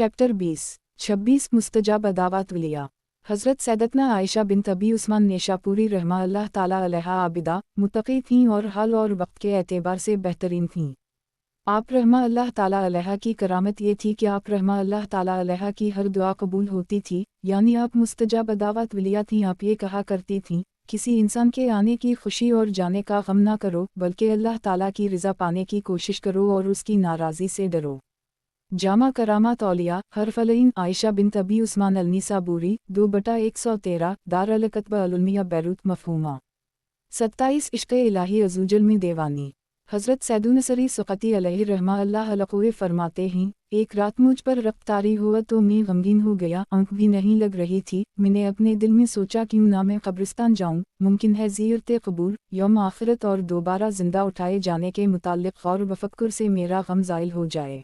Chapter 20-26 मुस्तजाब अदावात वलिया। हज़रत सैयदतना आयशा बिन अबी उस्मान नेशापुरी रहमा अल्लाह ताला अलैहा आबिदा, मुत्तक़ी थीं और हाल और वक्त के एतबार से बेहतरीन थीं। आप रहमा अल्लाह ताला अलैहा की करामत ये थी कि आप रहमा अल्लाह ताला अलैहा की हर दुआ कबूल होती थी, यानी आप मुस्तजाब अदावात वलिया थीं। आप ये कहा करती थीं, किसी इंसान के आने की खुशी और जाने का गम ना करो, बल्कि अल्लाह ताला की रज़ा पाने की कोशिश करो और उसकी नाराज़ी से डरो। जामा करामात औलिया हरफलईन आयशा बिन अबी उस्मान अल-निसाबूरी 2/113 दार अल-कतबा अल-उलमिया बैरूत मफहूमा 27 इश्क़े इलाही अज़ूजल में देवानी। हज़रत सैदुनसरी सुक़ती अलैहि रहमा अल्लाह अलक़ुए फरमाते हैं, एक रात मुझ पर रक्त तारी हुआ तो मैं गमगीन हो गया, आँख भी नहीं लग रही थी। मैंने अपने दिल में सोचा क्यों ना मैं कब्रिस्तान जाऊँ, मुमकिन है ज़ियारत क़बूर, यौम आखिरत और दोबारा ज़िंदा उठाए जाने के मुताल्लिक़ गौर व फ़क्र से मेरा गम ज़ाइल हो जाए।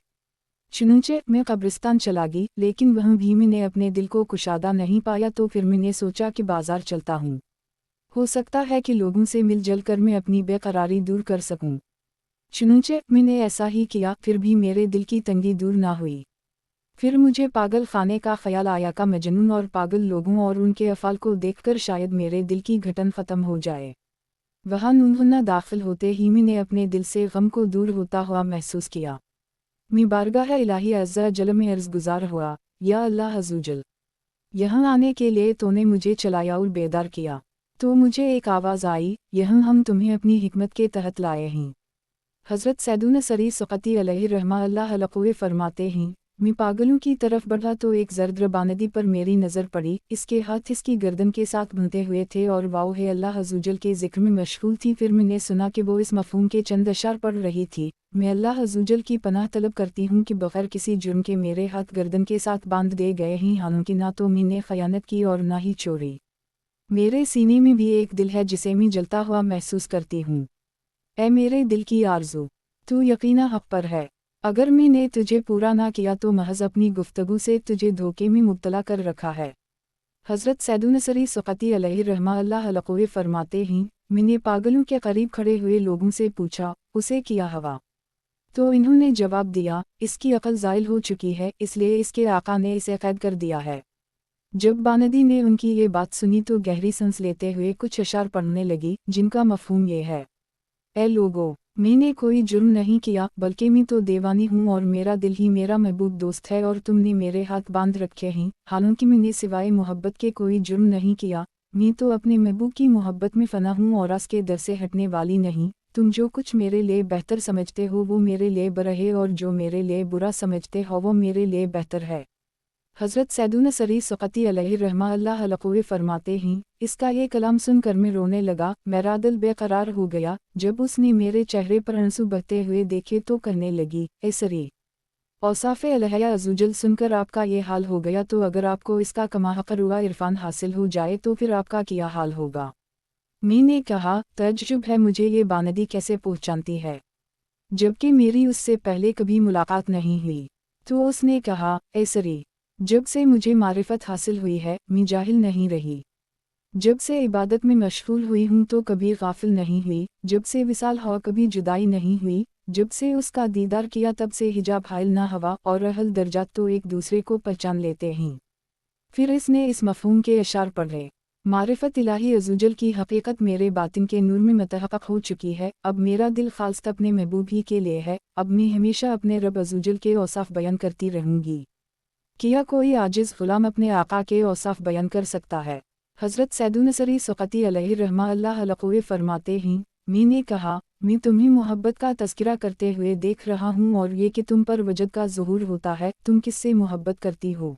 चुनंचे मैं कब्रिस्तान चला गई, लेकिन वहाँ भी मैंने अपने दिल को कुशादा नहीं पाया। तो फिर मैंने सोचा कि बाज़ार चलता हूँ, हो सकता है कि लोगों से मिल जल कर मैं अपनी बेकरारी दूर कर सकूँ। चुनंचे मैंने ऐसा ही किया, फिर भी मेरे दिल की तंगी दूर ना हुई। फिर मुझे पागल खाने का ख्याल आया का मजनून और पागल लोगों और उनके अफ़ाल को देखकर शायद मेरे दिल की घटन ख़त्म हो जाए। वहाँ नूनहुन्ना दाखिल होते ही मैंने अपने दिल से गम को दूर होता हुआ महसूस किया। मैं बारगाह इलाही अज़्ज़ा जल में अर्ज़ गुज़ार हुआ, या अल्लाह अज़्ज़ुजल, यहाँ आने के लिए तूने मुझे चलाया और बेदार किया। तो मुझे एक आवाज़ आई, यहाँ हम तुम्हें अपनी हिकमत के तहत लाए हैं। हज़रत सैदुनसरी सुक़ती अलैहि रहमा अल्लाह अलक़ुए फरमाते हैं, मैं पागलों की तरफ बढ़ा तो एक ज़र्द रबानदी पर मेरी नज़र पड़ी। इसके हाथ इसकी गर्दन के साथ बंधे हुए थे और वाओ है अल्लाह अज़्ज़ुजल के ज़िक्र में मशगूल थी। फिर मैंने सुना कि वो इस मफ़हूम के चंद अशार पढ़ रही थी, मैं अल्लाह अज़्ज़ुजल की पनाह तलब करती हूँ कि बग़ैर किसी जुर्म के मेरे हाथ गर्दन के साथ बांध दिए गए हैं, हालांकि ना तो मैंने ख़यानत की और ना ही चोरी। मेरे सीने में भी एक दिल है जिसे मैं जलता हुआ महसूस करती हूँ। ऐ मेरे दिल की आरज़ू, तू यकीना हक़ पर है। अगर मैंने तुझे पूरा ना किया तो महज अपनी गुफ्तगू से तुझे धोखे में मुब्तला कर रखा है। हज़रत सैदुनसरी सुक़ती अलैहि रहमा अल्लाह अलक़ुए फरमाते हैं, मैंने पागलों के करीब खड़े हुए लोगों से पूछा, उसे क्या हवा? तो इन्होंने जवाब दिया, इसकी अक़ल ज़ाइल हो चुकी है, इसलिए इसके आका ने इसे क़ैद कर दिया है। जब बानदी ने उनकी ये बात सुनी तो गहरी सांस लेते हुए कुछ अशार पढ़ने लगी, जिनका मफ़हूम ये है, ऐ लोगो, मैंने कोई जुर्म नहीं किया, बल्कि मैं तो दीवानी हूँ और मेरा दिल ही मेरा महबूब दोस्त है और तुमने मेरे हाथ बांध रखे हैं, हालांकि मैंने सिवाय मोहब्बत के कोई जुर्म नहीं किया। मैं तो अपने महबूब की मोहब्बत में फ़ना हूँ और आस के दर से हटने वाली नहीं। तुम जो कुछ मेरे लिए बेहतर समझते हो वो मेरे लिए बुरा है, और जो मेरे लिए बुरा समझते हो वो मेरे लिए बेहतर है। हज़रत सैदुनसरी सुक़ती अलैहि रहमा अल्लाह अलक़ुए फरमाते हैं, इसका ये कलाम सुनकर मैं रोने लगा, मेरा दिल बेकरार हो गया। जब उसने मेरे चेहरे पर आंसू बहते हुए देखे तो कहने लगी, ए सरी, औसाफ़े अलैहा अज़्ज़ुजल सुनकर आपका ये हाल हो गया, तो अगर आपको इसका कमा हक़रुआ इरफान हासिल हो जाए तो फिर आपका क्या हाल होगा? मैंने कहा, तज्जुब है मुझे ये बानदी कैसे पहचानती है, जबकि मेरी उससे पहले कभी मुलाकात नहीं हुई। तो उसने कहा, ए सरी, जब से मुझे मारिफत हासिल हुई है मैं जाहिल नहीं रही। जब से इबादत में मशगूल हुई हूँ तो कभी गाफिल नहीं हुई। जब से विसाल हो कभी जुदाई नहीं हुई। जब से उसका दीदार किया तब से हिजाब हाइल ना हवा और अहल दर्जात तो एक दूसरे को पहचान लेते हैं। फिर इसने इस मफ़हूम के अशार पढ़े, मारिफत इलाही अज़्ज़ुजल की हकीकत मेरे बातिन के नूर में मतहक़क़ हो चुकी है। अब मेरा दिल ख़ालिस अपने महबूब ही के लिए है। अब मैं हमेशा अपने रब अज़्ज़ुजल के औसाफ़ बयान करती रहूँगी। क्या कोई आजिज़ ग़ुलाम अपने आका के औसाफ़ बयान कर सकता है? हज़रत सैदुनसरी सुक़ती अलैहि रहमा अल्लाह अलक़ुए फरमाते हैं, मैंने कहा, मैं तुम्हें मोहब्बत का तज़किरा करते हुए देख रहा हूँ और ये कि तुम पर वजद का ज़ुहूर होता है, तुम किससे मोहब्बत करती हो?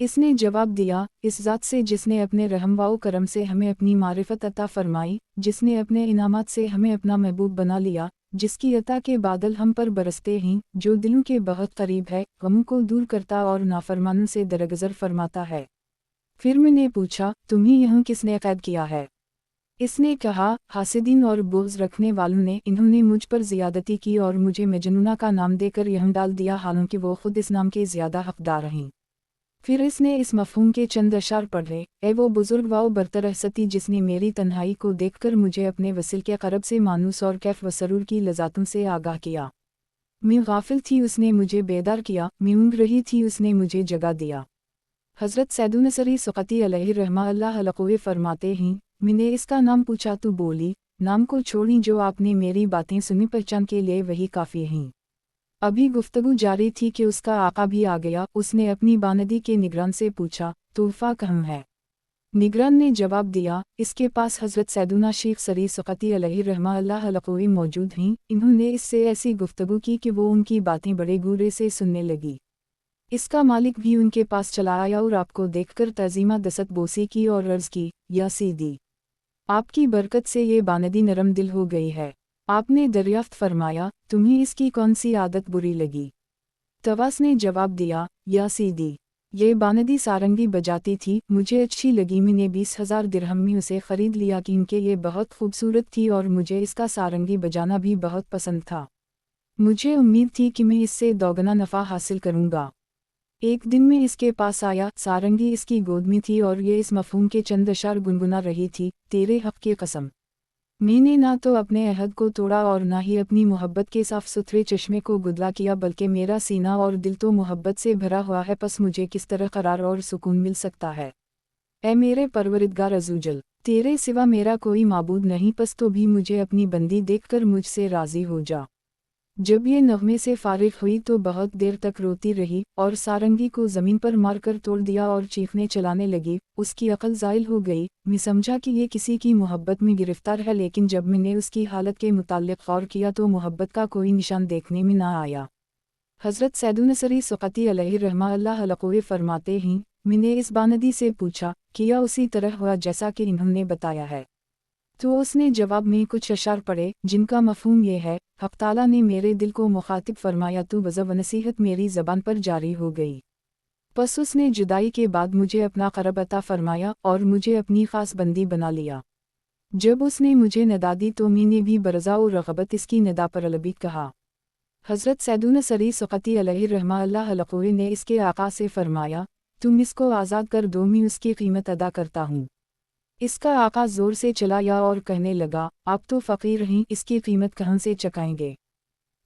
इसने जवाब दिया, इस ज़ात से जिसने अपने रहम व करम से हमें अपनी मारिफत अता फ़रमाई, जिसने अपने इनामात से हमें अपना महबूब बना लिया, जिसकी अता के बादल हम पर बरसते हैं, जो दिलों के बहुत करीब है, गमों को दूर करता और नाफरमानों से दरगुज़र फरमाता है। फिर मैंने पूछा, तुम्हें यहाँ किसने क़ैद किया है? इसने कहा, हासिदीन और बुग़्ज़ रखने वालों ने। इन्होंने मुझ पर ज़ियादती की और मुझे मजनूना का नाम देकर यहाँ डाल दिया, हालांकि वो खुद इस नाम के ज़्यादा हक़दार हैं। फिर इसने इस मफ़हूम के चंद अशार पढ़े, ए वो बुज़ुर्ग व बरतर हसती जिसने मेरी तन्हाई को देखकर मुझे अपने वसिल के क़रब से मानूस और कैफ़ व सरूर की लज़ातों से आगाह किया। मैं गाफिल थी, उसने मुझे बेदार किया, मैं ऊँघ रही थी, उसने मुझे जगा दिया। हज़रत सैदुनसरी सुक़ती अलैहि फरमाते हैं, मैंने इसका नाम पूछा तो बोली, नाम को छोड़ी, जो आपने मेरी बातें सुनी पहचान के लिए वही काफ़ी हैं। अभी गुफ्तगू जारी थी कि उसका आका भी आ गया। उसने अपनी बानदी के निगरान से पूछा, तोहफा कहाँ है? निगरान ने जवाब दिया, इसके पास हज़रत सैदुना शेख सरी सुक़ती अलैहि मौजूद हैं। इन्होंने इससे ऐसी गुफ्तगू की कि वो उनकी बातें बड़े गुरे से सुनने लगी। इसका मालिक भी उनके पास चला आया और आपको देखकर तज़ीमा दस्त बोसी की और अर्ज़ की, या सीदी, आपकी बरकत से ये बानदी नरम दिल हो गई है। आपने दरियाफ्त फरमाया, तुम्हें इसकी कौन सी आदत बुरी लगी? तवास ने जवाब दिया, या सीदी, ये बानदी सारंगी बजाती थी, मुझे अच्छी लगी, मैंने 20,000 दिरहम में उसे ख़रीद लिया क्योंकि ये बहुत खूबसूरत थी और मुझे इसका सारंगी बजाना भी बहुत पसंद था। मुझे उम्मीद थी कि मैं इससे दोगुना नफ़ा हासिल करूँगा। एक दिन मैं इसके पास आया, सारंगी इसकी गोद में थी और ये इस मफ़हूम के चंद अशार गुनगुना रही थी, तेरे हक़ की कसम, मैंने ना तो अपने अहद को तोड़ा और ना ही अपनी मोहब्बत के साफ़ सुथरे चश्मे को गुदला किया, बल्कि मेरा सीना और दिल तो मोहब्बत से भरा हुआ है, पस मुझे किस तरह करार और सुकून मिल सकता है? ऐ मेरे परवरिदगार अज़ुजल, तेरे सिवा मेरा कोई माबूद नहीं, पस तो भी मुझे अपनी बंदी देखकर मुझसे राज़ी हो जा। जब ये नग़मे से फारिग हुई तो बहुत देर तक रोती रही और सारंगी को ज़मीन पर मारकर तोड़ दिया और चीखने चलाने लगी। उसकी अक़ल ज़ाइल हो गई। मैं समझा कि ये किसी की मोहब्बत में गिरफ़्तार है, लेकिन जब मैंने उसकी हालत के मुताल्लिक़ गौर किया तो मोहब्बत का कोई निशान देखने में ना आया। हज़रत सैदुनसरी सुक़ती अलैहि फरमाते हैं, मैंने इस बानदी से पूछा, किया उसी तरह हुआ जैसा कि इन्होंने बताया है? तो उसने जवाब में कुछ अशार पढ़े जिनका मफ़हूम ये है, हक़ ताला ने मेरे दिल को मुखातिब फरमाया तो वज़ा व नसीहत मेरी ज़बान पर जारी हो गई। बस उसने जुदाई के बाद मुझे अपना क़रब अता फरमाया और मुझे अपनी ख़ास बंदी बना लिया। जब उसने मुझे निदा दी तो मैंने भी बरज़ा और रग़बत इसकी निदा पर अलबी कहा। हज़रत सैदुनसरी सुक़ती अलैहि ने इसके आका से फरमाया, तुम इसको आज़ाद कर दो, मैं उसकी कीमत अदा करता हूँ। इसका आका ज़ोर से चलाया और कहने लगा, आप तो फ़कीर हैं, इसकी कीमत कहाँ से चकाएंगे?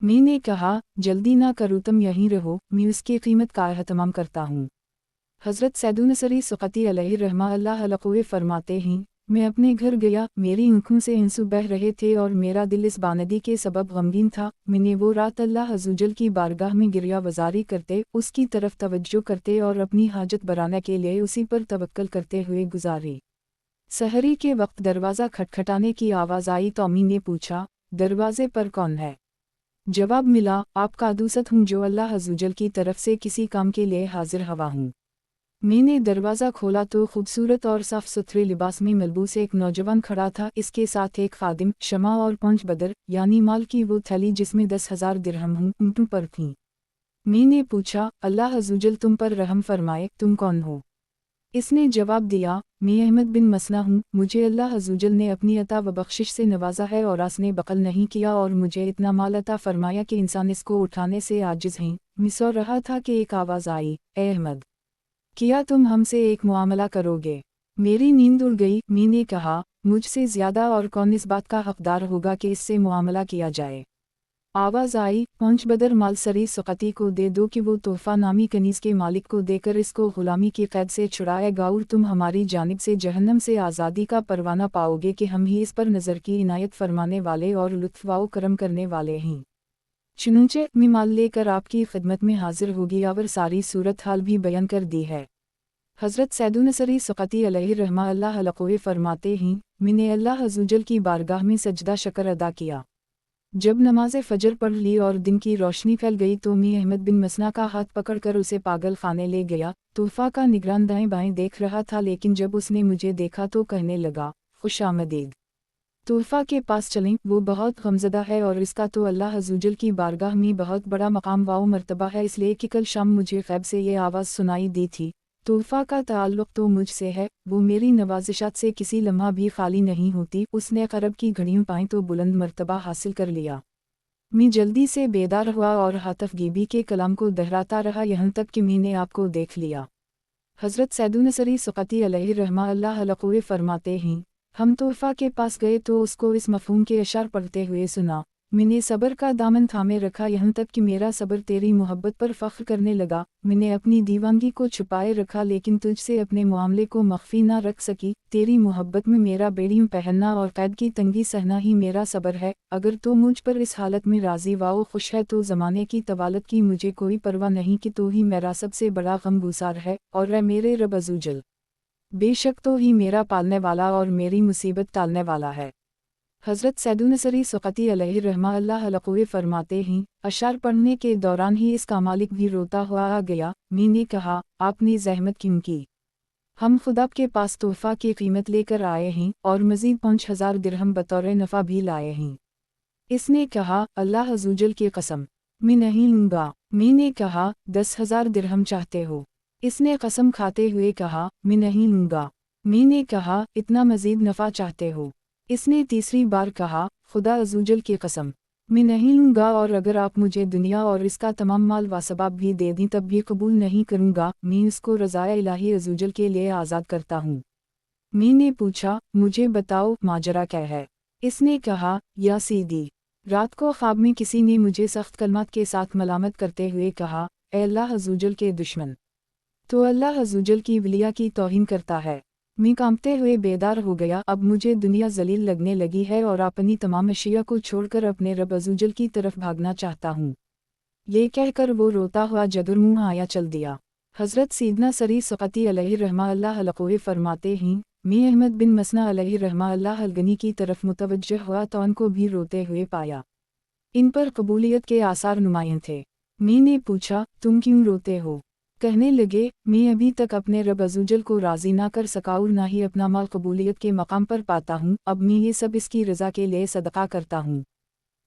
मैंने कहा, जल्दी ना करो, तुम यहीं रहो, मैं उसकी कीमत का एहतमाम करता हूँ। हज़रत सैदुनसरी सुक़ती अलैहि फरमाते हैं, मैं अपने घर गया, मेरी आँखों से आंसू बह रहे थे और मेरा दिल इस बानदी के सबब गमगीन था। मैंने वो रात अल्लाह अज़्ज़वजल की बारगाह में गिरिया वज़ारी करते, उसकी तरफ तवज्जो करते और अपनी हाजत बराने के लिए उसी पर तवक्कल करते हुए गुजारी। सहरी के वक्त दरवाज़ा खटखटाने की आवाज़ आई तो अम्मी ने पूछा, दरवाज़े पर कौन है? जवाब मिला, आपका दूसत हूँ जो अल्लाह अज़्ज़वजल की तरफ से किसी काम के लिए हाजिर हवा हूँ। मैंने दरवाज़ा खोला तो खूबसूरत और साफ़ सुथरे लिबास में मलबूस एक नौजवान खड़ा था। इसके साथ एक खादिम, शमा और 5 बदर यानी माल की वो थैली जिसमें 10,000 दिरहम ऊँटों पर थीं। मैंने पूछा, अल्लाह अज़्ज़वजल तुम पर रहम फरमाए, तुम कौन हो? इसने जवाब दिया, मैं अहमद बिन मसना हूँ, मुझे अल्लाह अज़्ज़वजल ने अपनी अता व बख्शिश से नवाजा है और आसने बकल नहीं किया और मुझे इतना माल अता फरमाया कि इंसान इसको उठाने से आजिज़ हैं। मैं सो रहा था कि एक आवाज़ आई, ए अहमद, क्या तुम हमसे एक मुआमला करोगे? मेरी नींद उड़ गई। मैंने कहा, मुझसे ज़्यादा और कौन इस बात का हक़दार होगा कि इससे मुआमला किया जाए? आवाज़ आई, 5 बदर माल सरी सुक़ती को दे दो कि वो तोहफ़ा नामी कनीज़ के मालिक को देकर इसको ग़ुलामी की क़ैद से छुड़ाएगा और तुम हमारी जानिब से जहन्नम से आज़ादी का परवाना पाओगे कि हम ही इस पर नज़र की इनायत फरमाने वाले और लुत्फ़ व करम करने वाले हैं। चुनूचे मैं माल लेकर आपकी खिदमत में हाजिर होगी और सारी सूरत हाल भी बयान कर दी है। हज़रत सैदुनसरी सुक़ती अलैहि फरमाते हैं, मैंने अल्लाह अज़्ज़वजल की बारगाह में सजदा शकर अदा किया। जब नमाज़ फ़जर पढ़ ली और दिन की रोशनी फैल गई तो मैं अहमद बिन मसना का हाथ पकड़कर उसे पागल खाने ले गया। तोहफ़ा का निगरान दाएं बाएं देख रहा था, लेकिन जब उसने मुझे देखा तो कहने लगा, खुश आमदीद, तोहफ़ा के पास चलें, वो बहुत गमज़दा है और इसका तो अल्लाह अज़्ज़वजल की बारगाह में बहुत बड़ा मकाम व मर्तबा है, इसलिए कि कल शाम मुझे ग़ैब से ये आवाज़ सुनाई दी थी। तोहफ़ा का ताल्लुक़ तो मुझसे है, वो मेरी नवाज़िशात से किसी लम्हा भी खाली नहीं होती। उसने क़रब की घड़ियों पाएँ तो बुलंद मर्तबा हासिल कर लिया। मैं जल्दी से बेदार हुआ और हातफ़ गीबी के कलाम को दोहराता रहा यहाँ तक कि मैंने आपको देख लिया। हज़रत सैदुनसरी सुक़ती अलैहि फरमाते हैं, हम तोहफ़ा के पास गए तो उसको इस मफ़हूम के अशार पढ़ते हुए सुना, मैंने सब्र का दामन थामे रखा यहाँ तक कि मेरा सब्र तेरी मोहब्बत पर फ़ख्र करने लगा। मैंने अपनी दीवानगी को छुपाए रखा लेकिन तुझसे अपने मामले को मख्फी ना रख सकी। तेरी मोहब्बत में मेरा बेड़ियों पहनना और कैद की तंगी सहना ही मेरा सब्र है। अगर तो मुझ पर इस हालत में राज़ी व खुश है तो ज़माने की तवालत की मुझे कोई परवाह नहीं कि तो ही मेरा सबसे बड़ा गमगुसार है और है मेरे रब अज़्ज़वजल। बेशक तो ही मेरा पालने वाला और मेरी मुसीबत टालने वाला है। हज़रत सैदुनसरी सुक़ती अलैहिर्रहमतुल्लाह फरमाते हैं, अशार पढ़ने के दौरान ही इसका मालिक भी रोता हुआ आ गया। मैंने कहा, आपने ज़हमत क्यों की? हम खुदा के पास तोहफ़ा की कीमत लेकर आए हैं और मज़ीद 5000 दिरहम बतौर नफ़ा भी लाए हैं। इसने कहा, अल्लाह अज़्ज़वजल की कसम, मैं नहीं लूँगा। मैंने कहा, 10,000 दिरहम चाहते हो? इसने कसम खाते हुए कहा, मैं नहीं लूँगा। मैंने कहा, इतना मज़ीद नफ़ा चाहते हो? इसने तीसरी बार कहा, खुदा अज़्ज़वजल की कसम, मैं नहीं लूँगा और अगर आप मुझे दुनिया और इसका तमाम माल व सबाब भी दे दें तब भी कबूल नहीं करूँगा। मैं इसको रज़ाए इलाही अज़्ज़वजल के लिए आज़ाद करता हूँ। मैंने पूछा, मुझे बताओ माजरा क्या है? इसने कहा, या सीदी, रात को ख्वाब में किसी ने मुझे सख्त कलमात के साथ मलामत करते हुए कहा, ए अल्लाह अज़्ज़वजल के दुश्मन, तो अल्लाह अज़्ज़वजल की वलिया की तौहीन करता है। मैं कांपते हुए बेदार हो गया। अब मुझे दुनिया जलील लगने लगी है और अपनी तमाम अशिया को छोड़कर अपने रब अज़्ज़वजल की तरफ भागना चाहता हूँ। ये कहकर वो रोता हुआ जदुर्मुँह आया चल दिया। हज़रत सैयदना सरी सुक़ती अलैहिर्रहमतुल्लाह फरमाते हैं, मैं अहमद बिन मसना अलैहिर्रहमतुल्लाह अलगनी की तरफ मुतवज्जह हुआ तो उनको भी रोते हुए पाया। इन पर कबूलियत के आसार नुमायाँ थे। मैंने पूछा, तुम क्यों रोते हो? कहने लगे, मैं अभी तक अपने रब अज़्ज़वजल को राज़ी ना कर सका और ना ही अपना माल कबूलियत के मकाम पर पाता हूँ। अब मैं ये सब इसकी रज़ा के लिए सदका करता हूँ।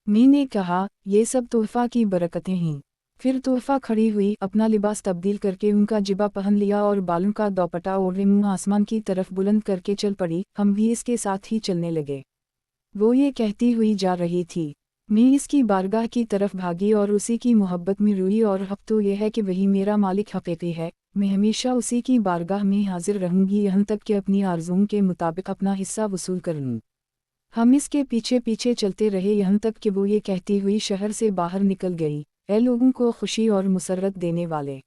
मैंने कहा, ये सब तोहफ़ा की बरकतें हैं। फिर तोहफ़ा खड़ी हुई, अपना लिबास तब्दील करके उनका जिबा पहन लिया और बालों का दोपट्टा ओढ़े मुँह आसमान की तरफ बुलंद करके चल पड़ी। हम भी इसके साथ ही चलने लगे। वो ये कहती हुई जा रही थी। मैं इसकी बारगाह की तरफ भागी और उसी की मोहब्बत में रोई और हक़ तो यह है कि वही मेरा मालिक हक़ीक़ी है। मैं हमेशा उसी की बारगाह में हाजिर रहूँगी यहाँ तक कि अपनी आरज़ुओं के मुताबिक अपना हिस्सा वसूल कर लूँ। हम इसके पीछे पीछे चलते रहे यहाँ तक कि वो ये कहती हुई शहर से बाहर निकल गई, ए लोगों को खुशी और मुसर्रत देने वाले,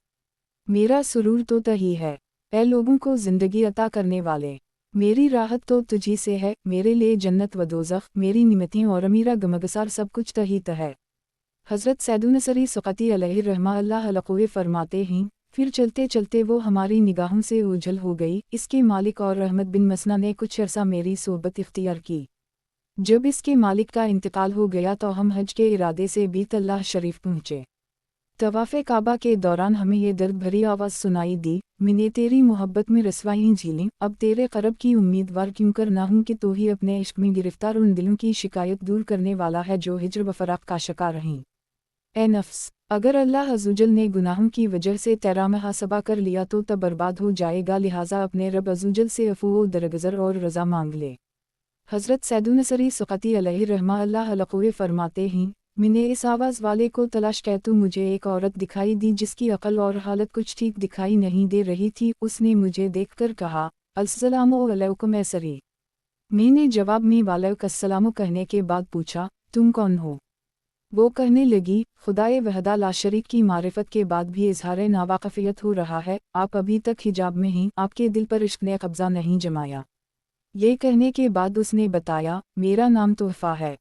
मेरा सुरूर तो तही है। ए लोगों को ज़िंदगी अता करने वाले, मेरी राहत तो तुझी से है। मेरे लिए जन्नत व दोज़ख, मेरी निमतें और मेरा गमगसार सब कुछ तही है। हज़रत सैदुनसरी सुक़ती अलैहिर्रहमतुल्लाह फरमाते हैं, फिर चलते चलते वो हमारी निगाहों से ओझल हो गई। इसके मालिक और अहमद बिन मसना ने कुछ अरसा मेरी सोबत इख्तियार की। जब इसके मालिक का इंतकाल हो गया तो हम हज के इरादे से बैतुल्लाह शरीफ पहुँचे। तवाफ़े काबा के दौरान हमें ये दर्द भरी आवाज़ सुनाई दी, मैंने तेरी मोहब्बत में रसवाई झीलीं, अब तेरे क़रब की उम्मीदवार क्यों कर ना हूँ कि तो ही अपने इश्क में गिरफ्तार उन दिलों की शिकायत दूर करने वाला है जो हिज्र व फ़राक़ का शिकार रहीं। ए नफ्स, अगर अल्लाह अज़्ज़वजल ने गुनाहों की वजह से तेरा मुहासबा कर लिया तो तब बर्बाद हो जाएगा। लिहाजा अपने रब अज़्ज़वजल से अफ़ू व दरगुज़र और रज़ा मांग ले। हज़रत सैदुनसरी सुक़ती अलैहिर्रहमतुल्लाह फरमाते हैं, मैंने इस आवाज़ वाले को तलाश किया तो मुझे एक औरत दिखाई दी जिसकी अक़ल और हालत कुछ ठीक दिखाई नहीं दे रही थी। उसने मुझे देखकर कहा, अस्सलामु अलैकुम ए सरी। मैंने जवाब में वालैकुमुस्सलाम कहने के बाद पूछा, तुम कौन हो? वो कहने लगी, खुदाए वहदा ला शरीक की मारिफत के बाद भी इज़हार नावाक़फ़ियत हो रहा है। आप अभी तक हिजाब में हैं, आपके दिल पर इश्क ने कब्ज़ा नहीं जमाया। ये कहने के बाद उसने बताया, मेरा नाम तोहफ़ा है।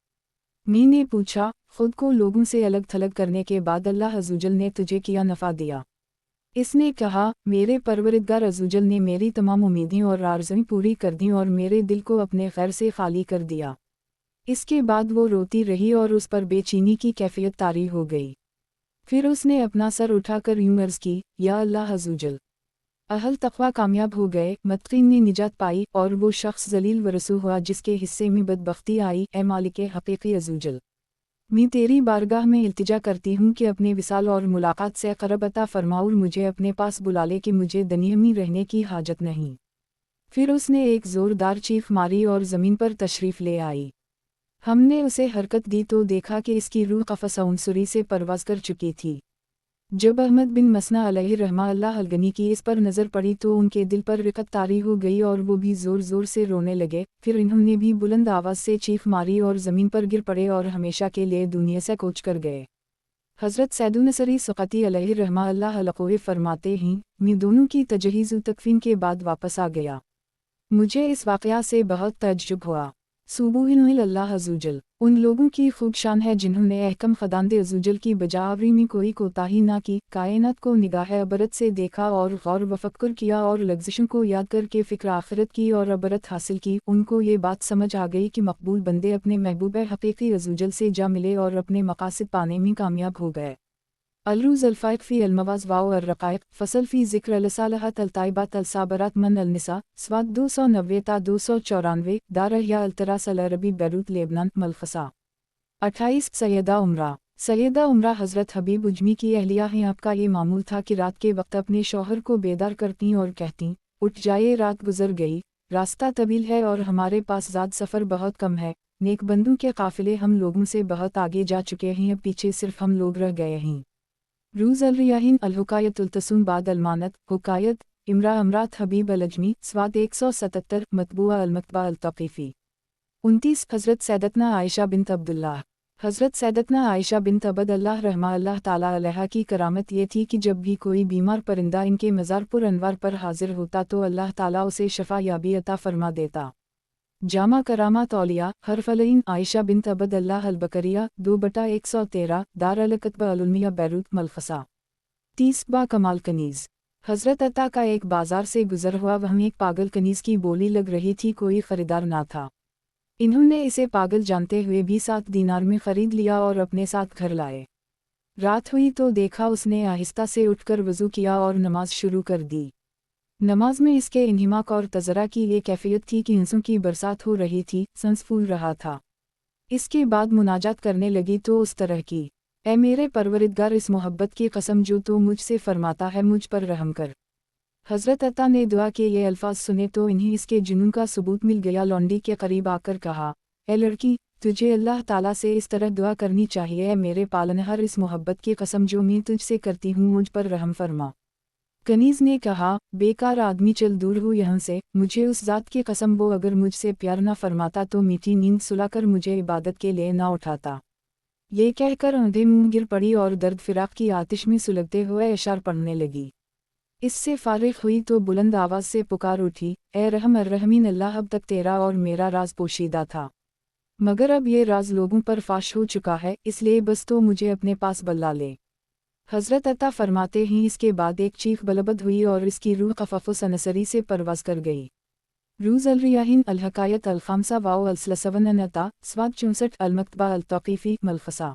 मैंने पूछा, खुद को लोगों से अलग थलग करने के बाद अल्लाह अज़्ज़वजल ने तुझे क्या नफ़ा दिया? इसने कहा, मेरे परवरिदगार अज़्ज़वजल ने मेरी तमाम उम्मीदें और आरज़ुएं पूरी कर दीं और मेरे दिल को अपने खैर से खाली कर दिया। इसके बाद वो रोती रही और उस पर बेचैनी की कैफियत तारी हो गई। फिर उसने अपना सर उठाकर यूं अर्ज़ की, या अल्लाह अज़्ज़वजल, अहल तक़वा कामयाब हो गए, मुत्क़ीन ने निजात पाई और वो शख्स ज़लील व रसूह हुआ जिसके हिस्से में बदबख्ती आई। ए मालिक हक़ीक़ी अज़्ज़वजल, मैं तेरी बारगाह में इल्तिजा करती हूँ कि अपने विसाल और मुलाकात से क़रब अता फ़रमा और मुझे अपने पास बुला ले कि मुझे दुनिया में रहने की हाजत नहीं। फिर उसने एक ज़ोरदार चीख मारी और ज़मीन पर तशरीफ़ ले आई। हमने उसे हरकत दी तो देखा कि इसकी रूह क़फ़स अंसुरी से परवाज़ कर चुकी थी। जब अहमद बिन मसना अलैहि रहमतुल्लाह अलगनी की इस पर नज़र पड़ी तो उनके दिल पर रिक़त तारी हो गई और वो भी ज़ोर ज़ोर से रोने लगे। फिर इन्होंने भी बुलंद आवाज़ से चीख मारी और ज़मीन पर गिर पड़े और हमेशा के लिए दुनिया से कूच कर गए। हज़रत सैदुन्नसरी सक़ती अलैहि रहमतुल्लाह अलैहि फरमाते हैं, मैं दोनों की तजहीज़ तकफ़ीन के बाद वापस आ गया। मुझे इस वाक़या से बहुत तअज्जुब हुआ। सुबूहिन अल्लाह अज़्ज़वजल, उन लोगों की खूब शान है जिन्होंने अहकम ख़ुदावंद अज़्ज़वजल की बजावरी में कोई कोताही ना की, कायनात को निगाह अबरत से देखा और गौर व फ़क्र किया और लग़्ज़िशों को याद करके फ़िक्र आखिरत की और अबरत हासिल की। उनको ये बात समझ आ गई कि मकबूल बंदे अपने महबूब हक़ीक़ी अज़्ज़वजल से जा मिले और अपने मक़ासिद पाने में कामयाब हो गए। अलरूज़ अलफ़ाइक़ फ़ी अलमवाज़ वाओ अर्रक़ाइक़ फ़सल फ़ी ज़िक्र अलसालहत अलताइबात अलसाबरात मन अलनिसा स्वाद 290 ता 294 दारहिया अल्तरास अलअरबी बैरूत लेबनान मलफ़सा 28 सैयदा उम्रा हज़रत हबीब उजमी की अहलिया हैं। आपका ये मामूल था कि रात के वक्त अपने शौहर को बेदार करती और कहती, उठ जाइए रात गुजर गई, रास्ता तवील है और हमारे पास ज़ाद सफ़र बहुत कम है। नेक बंदों के काफ़िले हम लोगों से बहुत आगे जा चुके हैं, अब पीछे सिर्फ हम लोग रह गए हैं। रूज़ अल-रियाहीन अल-हुकायतुल-तसूम बाद अल-मानत हुकायत इमरा अमरात हबीब अल-अजमी स्वाद 177 मतबूआ अल-मकतबा अल-तक़ीफ़ी 29 हज़रत सैयदतना आयशा बिन्त अब्दुल्लाह। हज़रत सैयदतना आयशा बिन्त अबद अल्लाह रहमतुल्लाह ताला अलैहा की करामत ये थी कि जब भी कोई बीमार परिंदा इनके मज़ार पुर अनवार पर हाजिर होता तो अल्लाह ताला उसे शफ़ा याबी अता फरमा देता। जामा करामात औलिया हरफलईन आयशा बिन्त अबद अल्लाह अल-बकरिया 2/113 दार अल-कतबा अल-उलमिया बैरूत मलफ़सा 30 बा कमाल कनीज़। हज़रत अता का एक बाज़ार से गुज़र हुआ, वहाँ एक पागल कनीज़ की बोली लग रही थी, कोई ख़रीदार ना था। इन्होंने इसे पागल जानते हुए भी 7 दीनार में ख़रीद लिया और अपने साथ घर लाए। रात हुई तो देखा उसने आहिस्ता से उठकर वज़ू किया और नमाज शुरू कर दी। नमाज में इसके इन्हिमाक और तज़रा की ये कैफियत थी कि इंसों की बरसात हो रही थी, सांस फूल रहा था। इसके बाद मुनाजात करने लगी तो उस तरह की, ऐ मेरे परवरिदगार, इस मोहब्बत की कसम जो तो मुझसे फरमाता है, मुझ पर रहम कर। हज़रत अता ने दुआ के ये अल्फाज सुने तो इन्हें इसके जुनून का सबूत मिल गया। लौंडी के करीब आकर कहा, ऐ लड़की, तुझे अल्लाह ताला से इस तरह दुआ करनी चाहिए, ऐ मेरे पालनहार, इस मोहब्बत की कसम जो मैं तुझसे करती हूँ, मुझ पर रहम फरमा। कनीज़ ने कहा, बेकार आदमी, चल दूर हो यहाँ से, मुझे उस ज़ात की कसम, वो अगर मुझसे प्यार न फरमाता तो मीठी नींद सुलाकर मुझे इबादत के लिए ना उठाता। ये कहकर अंधे मुँह गिर पड़ी और दर्द फिराक की आतिश में सुलगते हुए अशार पढ़ने लगी। इससे फारिग हुई तो बुलंद आवाज़ से पुकार उठी, ए रहम अर्रहमीन अल्लाह, अब तक तेरा और मेरा राज पोशीदा था, मगर अब ये राज लोगों पर फाश हो चुका है, इसलिए बस तो मुझे अपने पास बुला ले। हज़रत अता फरमाते हैं, इसके बाद एक चीख बलबद हुई और इसकी रूह क़फ़फ़ सनसरी से परवाज़ कर गई। रूज़ अल-रियाहीन अल-हकायत अल-ख़ामसा वाओ अल-सलसवन अता स्वाद 64 अल-मकतबा अल-तक़ीफ़ी मलफ़सा।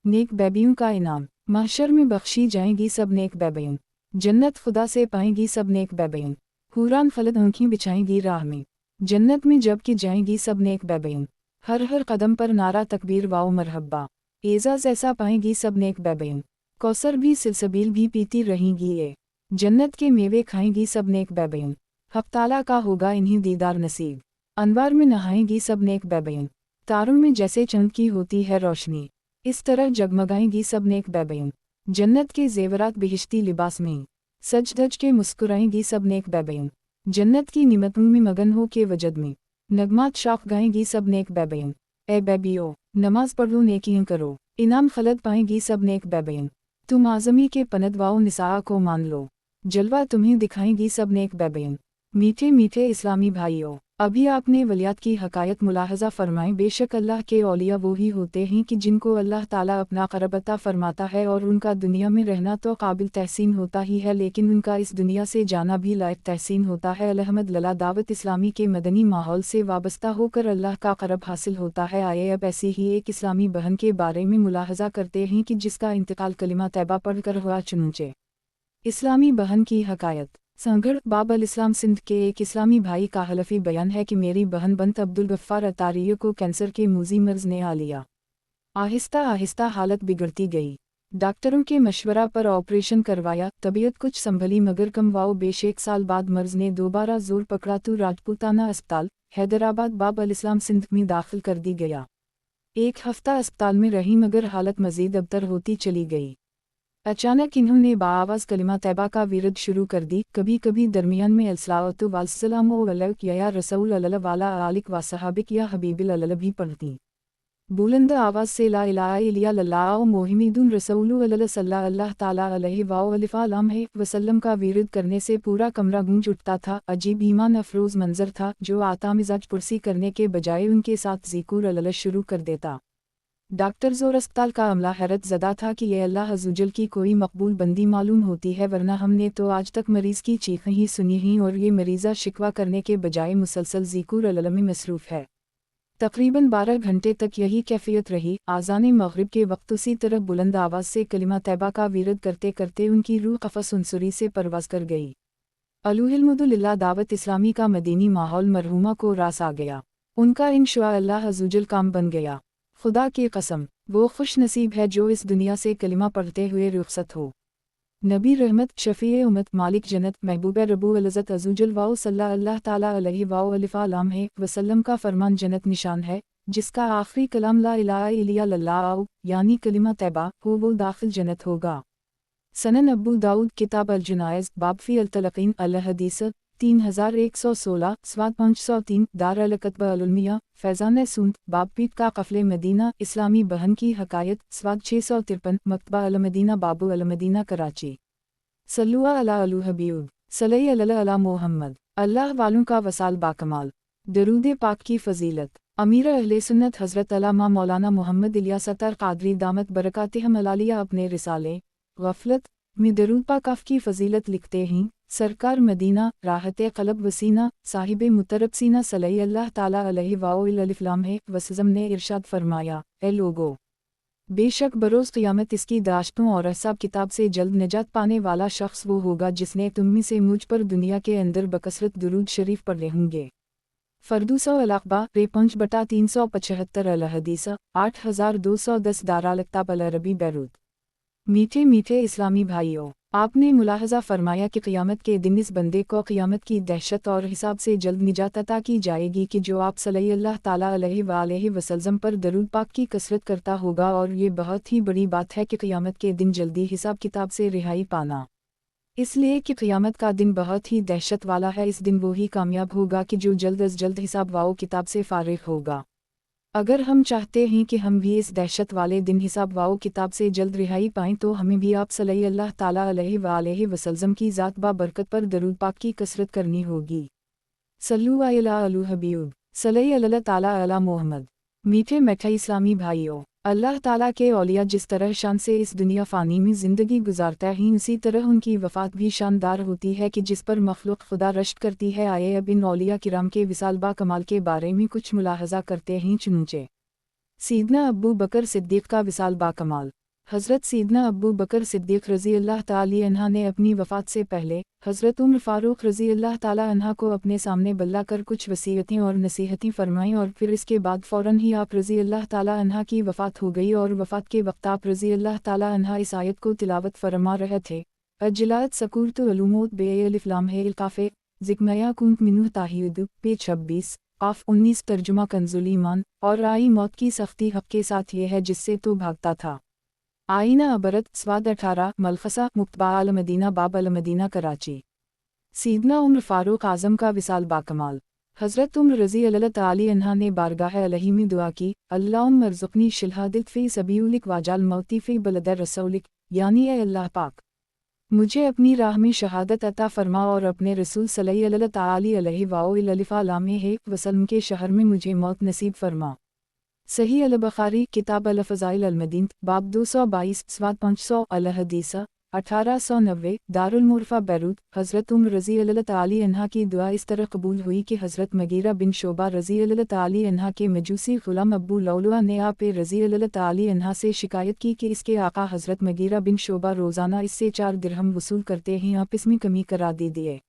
नेक बैबियों का इनाम। महशर में बख्शी जाएंगी सब नेक बैबियों, जन्नत खुदा से पाएंगी सब नेक बैबियों, हुरान खलद आँखें बिछाएंगी राह में, जन्नत में जब कि जाएंगी सब नेक बैबियों, हर हर कदम पर नारा तकबीर वाओ मरहब्बा, एज़ाज़ ऐसा पाएंगी सब नेक बैबियों, कौसर भी सिलसबील भी पीती रहेंगी ये, जन्नत के मेवे खाएंगी सब नेक बैबियों, हक़ ताला का होगा इन्हीं दीदार नसीब, अनवार में नहाएंगी सब नेक बैबियों, तारों में जैसे चंद की होती है रोशनी, इस तरह जगमगाएंगी सब नेक बैबियों, जन्नत के ज़ेवरात बिहिश्ती लिबास में, सज धज के मुस्कुराएंगी सब नेक बैबियों, जन्नत की निमतों में मगन हो के वजद में, नगमात शाख गाएंगी सब नेक बैबियों, ए बैबियो, नमाज पढ़ो नेकियां करो, इनाम खलद पाएंगी सब नेक बैबियों, तुम आज़मी के पनदवाओ निसाआ को मान लो, जलवा तुम्हें दिखाएंगी सब नेक बैबियों। मीठे मीठे इस्लामी भाइयों, अभी आपने वलियात की हकायत मुलाहज़ा फरमाएं। बेशक अल्लाह के औलिया वो ही होते हैं कि जिनको अल्लाह ताला अपना क़रब अता फरमाता है और उनका दुनिया में रहना तो काबिल तहसीन होता ही है, लेकिन उनका इस दुनिया से जाना भी लायक तहसीन होता है। अल्हम्दुलिल्लाह, दावत इस्लामी के मदनी माहौल से वाबस्ता होकर अल्लाह का क़रब हासिल होता है। आइए अब ऐसी ही एक इस्लामी बहन के बारे में मुलाहज़ा करते हैं कि जिसका इंतकाल कलिमा तैयबा पढ़ कर हुआ। चुनूचे इस्लामी बहन की हकायत। संगढ़ बाब अल इस्लाम सिंध के एक इस्लामी भाई का हलफी बयान है कि मेरी बहन बंत अब्दुल गफ्फार अतारियो को कैंसर के मूजी मर्ज ने आ लिया। आहिस्ता आहिस्ता हालत बिगड़ती गई, डॉक्टरों के मशवरा पर ऑपरेशन करवाया, तबीयत कुछ संभली मगर कम वाओ बेश 1 साल बाद मर्ज ने दोबारा जोर पकड़ा तो राजपूताना अस्पताल हैदराबाद बाब अल इस्लाम सिंध में दाखिल कर दी गया। 1 हफ्ता अस्पताल में रही मगर हालत मज़ीद अबतर होती चली गई। अचानक इन्होंने बाआवाज़ कलिमा तैयबा का विरद शुरू कर दी, कभी कभी दरमियान में अलसलावतु वस्सलामु अलैक या रसूल अल्लाह वाला आलिक व सहाबिक या हबीबिल अल्लाह भी पढ़ती। बुलंद आवाज़ से ला इलाहा इल्लल्लाह मोहम्मदुन रसूलु अल्लाह सल्लल्लाहु ताला अलैहि वसल्लम वसल्लम का विरद करने से पूरा कमरा गूंज उठता था। अजीब ईमान अफरोज़ मंजर था जो आता मिजाज पुरसी करने के बजाय उनके साथ ज़िक्र अल्लाह शुरू कर देता। डॉक्टर्स और अस्पताल का अमला हैरत ज़दा था कि यह अल्लाह अज़्ज़वजल की कोई मकबूल बंदी मालूम होती है, वरना हमने तो आज तक मरीज़ की चीखें ही सुनी ही और ये मरीज़ा शिकवा करने के बजाय मुसलसल ज़िक्र अल्लाह में मसरूफ़ है। तकरीबन 12 घंटे तक यही कैफियत रही। आज़ान मग़रिब के वक्त उसी तरह बुलंद आवाज़ से कलिमा तैयबा का विरद करते करते उनकी रूह क़फ़स उनसुरी से परवाज़ कर गई। अलहम्दुलिल्लाह दावत इस्लामी का मदीनी माहौल मरहूमा को रास आ गया। उनका इंशाअल्लाह अज़्ज़वजल काम बन गया। खुदा की कसम, वो खुश नसीब है जो इस दुनिया से कलिमा पढ़ते हुए रुखसत हो। नबी रहमत, शफ़ीए उम्मत, मालिक जन्नत, महबूब रब्बुल इज़्ज़त अज़्ज़वजल वाउ सल्लल्लाहु ताला अलैहि वसल्लम का फरमान जन्नत निशान है, जिसका आखिरी कलाम ला इलाहा इल्लल्लाह यानी कलिमा तैयबा हो, वो दाखिल जन्नत होगा। सनन अबू दाऊद किताब अल जनाइज़ बाब फ़ी अल तलक़ीन अल हदीस 3116 स्वाद 503 दार अल कतब अल उलमिया फैज़ान सूंद बाब पीट का क़फ़ले मदीना इस्लामी बहन की हकायत स्वाद 653 मकतबा अल मदीना बाबू अल मदीना कराची। सल्लु अला अलू हबीब सल्लल्लाहु अलैहि अला मोहम्मद। अल्लाह वालों का वसाल बाकमाल। दरूद पाक की फ़जीलत। अमीर अहले सुन्नत हज़रत अल्लामा मौलाना मोहम्मद इलियास अत्तार क़ादरी दामत बरकातिहिम अलालिया अपने रिसाले गफ़लत में दरूद पाक की फ़जीलत लिखते हैं। सरकार मदीना राहत क़लब वसीना साहिब मुतरब सीना सल्लल्लाहु ताला अलैहि वसल्लम ने इरशाद फरमाया, ए लोगो, बेशक बरोज़ क़यामत इसकी दाश्तों और हिसाब किताब से जल्द निजात पाने वाला शख्स वो होगा जिसने तुम में से मुझ पर दुनिया के अंदर बकसरत दुरूद शरीफ पढ़े होंगे। फरदूसो अल-अख़बार 5/375 अल हदीस 8210 दाराल किताब अल अरबी बैरूत। मीठे मीठे इस्लामी भाइयों, आपने मुलाहज़ा फरमाया कि क़यामत के दिन इस बंदे को क़यामत की दहशत और हिसाब से जल्द निजात अता की जाएगी कि जो आप सल्लल्लाहु ताला अलैहि वसल्लम पर दरूद पाक की कसरत करता होगा, और ये बहुत ही बड़ी बात है कि क़यामत के दिन जल्दी हिसाब किताब से रिहाई पाना, इसलिए कि क़यामत का दिन बहुत ही दहशत वाला है। इस दिन वो ही कामयाब होगा कि जो जल्द अज जल्द हिसाब वाओ किताब से फ़ारिग होगा। अगर हम चाहते हैं कि हम भी इस दहशत वाले दिन हिसाब वाओ किताब से जल्द रिहाई पाएँ, तो हमें भी आप सल्लल्लाहु ताला अलैहि वसल्लम की ज़ात बा बरकत पर दरूद पाक की कसरत करनी होगी। सल्लु अला अलू हबीब सल्लल्लाहु ताला अला मोहम्मद। मीठे मीठे इस्लामी भाइयों, अल्लाह ताला के औलिया जिस तरह शान से इस दुनिया फ़ानी में ज़िंदगी गुजारता है, उसी तरह उनकी वफ़ात भी शानदार होती है कि जिस पर मखलूक खुदा रश्क करती है। आए अब इन औलिया किराम के विसाल बा कमाल के बारे में कुछ मुलाहज़ा करते हैं। चुनूचे सीदना अबू बकर सिद्दीक़ का विसाल बा कमाल। हज़रत सीदना अबू बकर सिद्दीक़ रज़ी अल्लाह ताला अन्हा ने अपनी वफ़ात से पहले हज़रत उम्र फ़ारूक़ रज़ी अल्लाह ताला अन्हा को अपने सामने बुला कर कुछ वसीयतें और नसीहतें फरमाईं, और फिर इसके बाद फ़ौरन ही आप रज़ी अल्लाह ताला अन्हा की वफ़ात हो गई। और वफ़ात के वक्त आप रज़ी अल्लाह ताला अन्हा इस आयत को तिलावत फरमा रहे थे, अजलात सकूरतु अलूमोत बेअलिफ़लाम है इल्काफ़े ज़िक्मया कुंत मिन्हु ताहिद पे 26 आफ 19 तर्जुमा कंजुल ईमान। और आई मौत की सख्ती हक़ के साथ ये है जिससे तो भागता था। आईना अबरत स्वाद 18 मलखसा मुक्तबा अल मदीना बाब अल मदीना कराची। सीदना उम्र फ़ारूक़ आज़म का विसाल बाकमाल। हज़रत उम्र रज़ी अल्लाह ताला अन्हा ने बारगाह अलही में दुआ की, अल्लाहुम्मा अर्ज़ुक़नी शहादत फ़ी सबीलिक वाजाल मौती फ़ी बलद रसूलिक, यानी ए अल्लाह पाक, मुझे अपनी राह में शहादत अता फ़रमा और अपने रसूल सल्लल्लाहु ताला अलैहि वसल्लम के शहर में मुझे मौत नसीब फ़रमा। सही अल बुखारी किताब अल फ़ज़ाइल अल मदीन बाब 222 स्वाद 500 अल हदीस 1890 दारुल मुर्फ़ा बैरूत। हज़रत उम्र रज़ी अल्लाह ताला अन्हा की दुआ इस तरह कबूल हुई कि हज़रत मगीरा बिन शोबा रज़ी अल्लाह ताला अन्हा के मजूसी ग़ुलाम अबू लौलुआ ने आप रज़ी अल्लाह ताला अन्हा से शिकायत की कि इसके आका हज़रत मगीरा बिन शोबा रोज़ाना इससे 4 दिरहम वसूल करते हैं, आप इसमें कमी करा दीजिए।